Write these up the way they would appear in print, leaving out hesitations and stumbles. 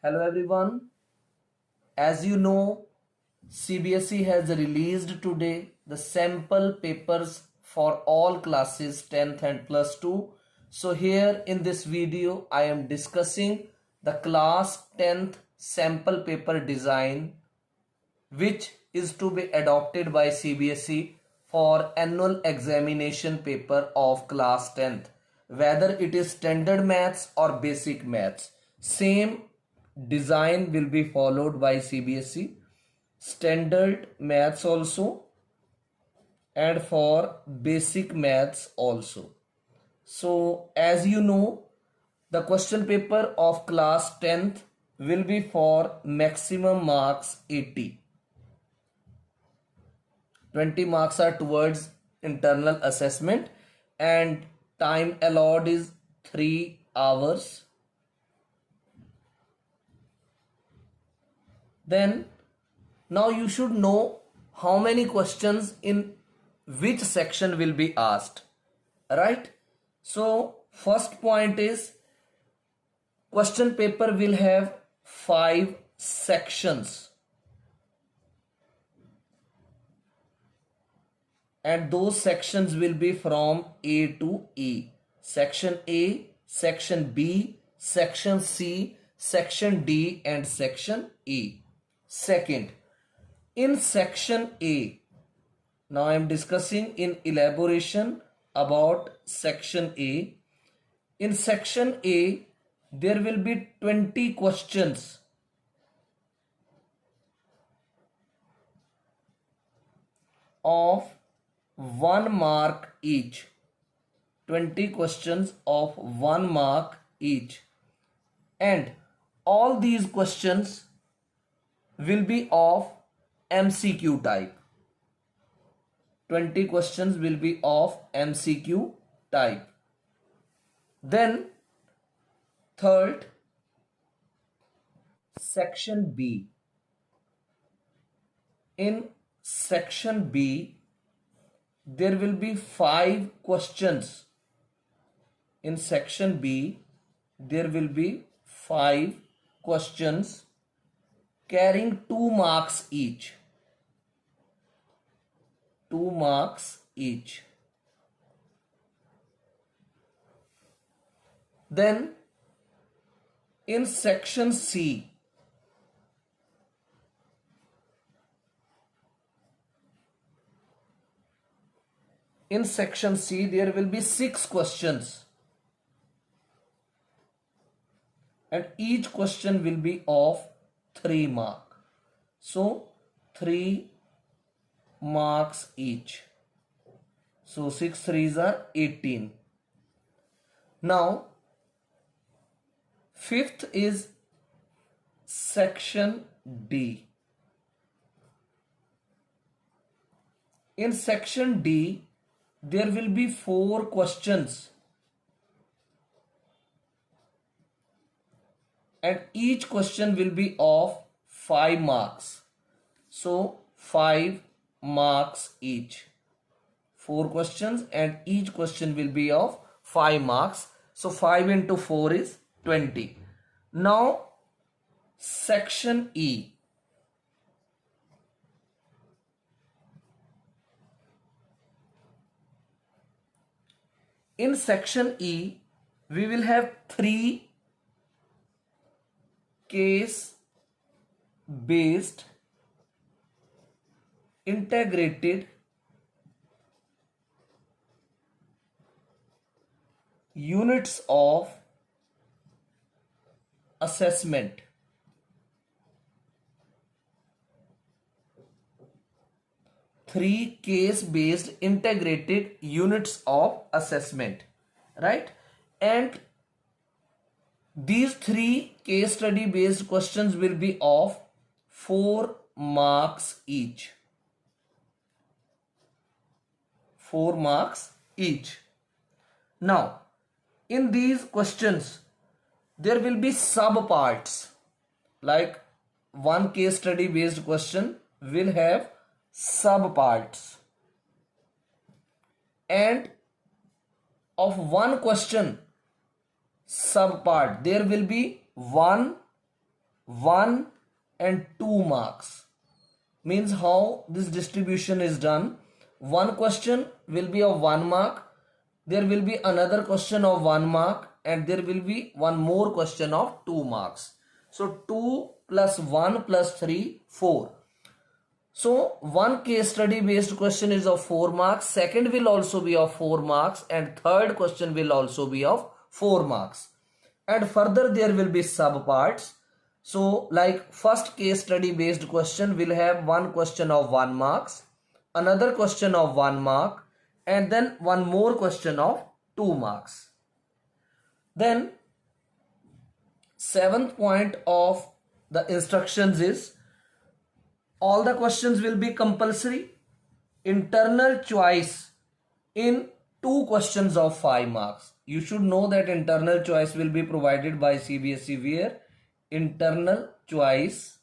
Hello everyone. As you know, CBSE has released today the sample papers for all classes 10th and plus 2. So here in this video I am discussing the class 10th sample paper design which is to be adopted by CBSE for annual examination paper of class 10th, whether it is standard maths or basic maths. Same design will be followed by CBSE, standard maths also and for basic maths also. So as you know, the question paper of class 10th will be for maximum marks 80. 20 marks are towards internal assessment and time allowed is 3 hours. Then now you should know how many questions in which section will be asked, right? So first point is question paper will have 5 sections and those sections will be from A to E. Section A, section B, section C, section D and section E. Second, in section A, now I am discussing in elaboration about section A. In section A, there will be 20 questions of 1 mark each. 20 questions of 1 mark each. And all these questions will be of MCQ type. 20 questions will be of MCQ type. Then third, section B. In section B, there will be 5 questions. In section B, there will be 5 questions carrying 2 marks each. 2 marks each. Then in section C, there will be 6 questions and each question will be of 3 marks. So 3 marks each. So 6 threes are 18. Now fifth is section D. In section D, there will be 4 questions and each question will be of 5 marks. So 5 marks each. 4 questions and each question will be of 5 marks. So 5 into 4 is 20. Now section E. In section E, we will have 3 case-based integrated units of assessment. 3 case-based integrated units of assessment, right? And these 3 case study based questions will be of 4 marks each. 4 marks each. Now, in these questions, there will be sub-parts. Like one case study based question will have sub-parts. And of one question, subpart, there will be one 1 and 2 marks. Means how this distribution is done. One question will be of 1 mark, there will be another question of 1 mark, and there will be one more question of 2 marks. So 2 plus 1 plus 3, 4. So one case study based question is of 4 marks, second will also be of 4 marks, and third question will also be of 4 marks. And further there will be sub parts. So like first case study based question will have one question of 1 marks, another question of 1 mark, and then one more question of 2 marks. Then seventh point of the instructions is all the questions will be compulsory. Internal choice in 2 questions of 5 marks. You should know that internal choice will be provided by CBSE where internal choice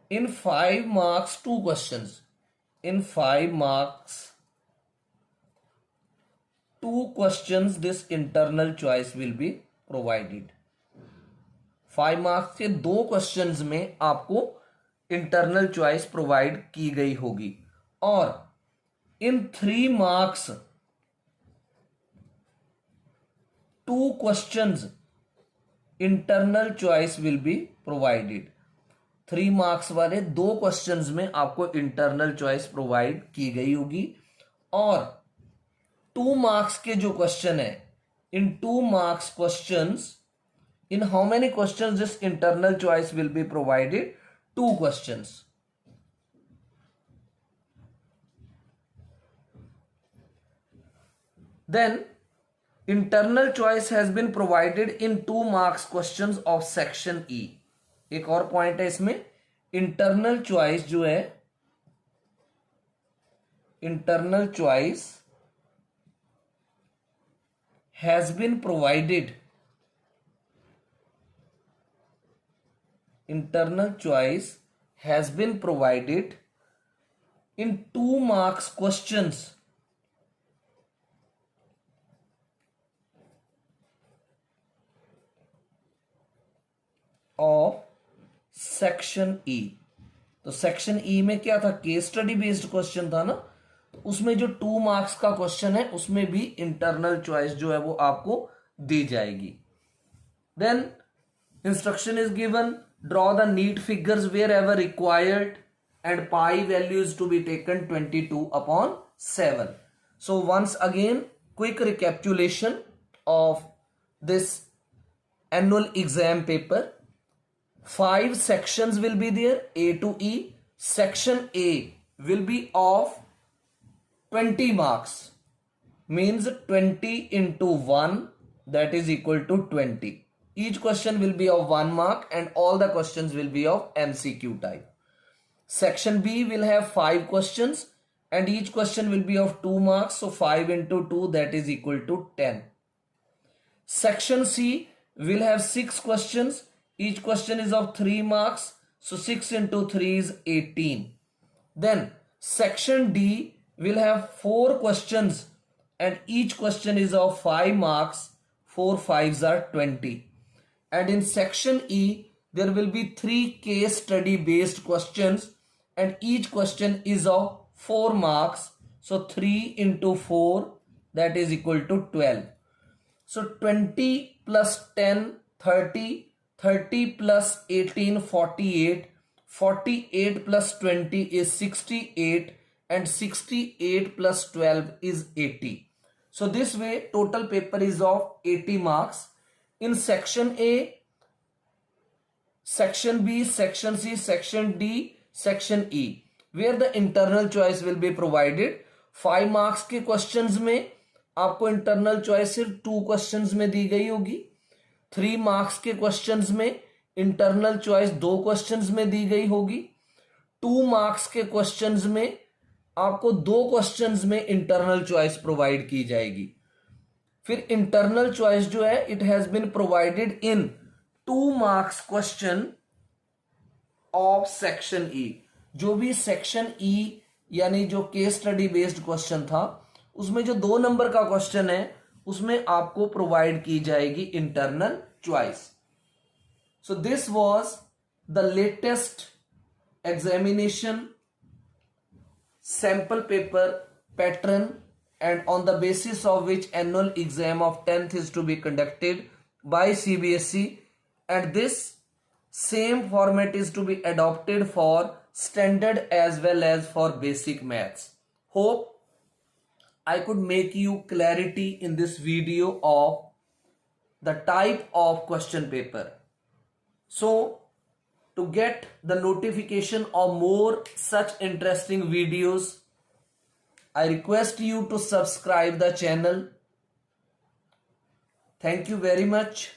in 5 marks 2 questions. In 5 marks 2 questions this internal choice will be provided. 5 marks के 2 questions में आपको internal choice provide की गई होगी, और इन 3 marks 2 questions internal choice will be provided. 3 marks वाले 2 questions में आपको इंटरनल चॉइस प्रोवाइड की गई होगी, और 2 मार्क्स के जो क्वेश्चन है, इन 2 marks questions, in how many questions this internal choice will be provided? 2 questions. Then internal choice has been provided in 2 marks questions of section E. एक और पॉइंट है इसमें, इंटरनल चॉइस जो है, internal choice has been provided, internal choice has been provided in 2 marks questions of section E. तो section E में क्या था, केस स्टडी बेस्ड क्वेश्चन था ना, तो उसमें जो 2 मार्क्स का क्वेश्चन है उसमें भी इंटरनल चॉइस जो है वो आपको दी जाएगी. Then instruction is given, draw the neat figures wherever required and pi value is to be taken 22/7. So once again quick recapitulation of this annual exam paper. 5 sections will be there, A to E. Section A will be of 20 marks, means 20 into 1, that is equal to 20. Each question will be of 1 mark and all the questions will be of MCQ type. Section B will have 5 questions and each question will be of 2 marks. So 5 into 2, that is equal to 10. Section C will have 6 questions. Each question is of 3 marks. So 6 into 3 is 18. Then section D will have 4 questions and each question is of 5 marks. 4 5s are 20. And in section E, there will be 3 case study based questions and each question is of 4 marks. So 3 into 4, that is equal to 12. So 20 plus 10, 30, 30 plus 18, 48, 48 plus 20 is 68 and 68 plus 12 is 80. So this way total paper is of 80 marks. In section A, section B, section C, section D, section E, where the internal choice will be provided. 5 marks के questions में आपको internal choice सिर्फ 2 questions में दी गई होगी. 3 marks के questions में internal choice 2 questions में दी गई होगी. 2 marks के questions में आपको 2 questions में internal choice provide की जाएगी. फिर इंटरनल चॉइस जो है, it has been provided in 2 marks question of section E. जो भी सेक्शन ई यानी जो केस स्टडी बेस्ड क्वेश्चन था, उसमें जो 2 नंबर का क्वेश्चन है उसमें आपको प्रोवाइड की जाएगी internal choice. So this was the latest examination sample paper pattern, and on the basis of which annual exam of 10th is to be conducted by CBSE, and this same format is to be adopted for standard as well as for basic maths. Hope I could make you clarity in this video of the type of question paper. So to get the notification of more such interesting videos, I request you to subscribe the channel. Thank you very much.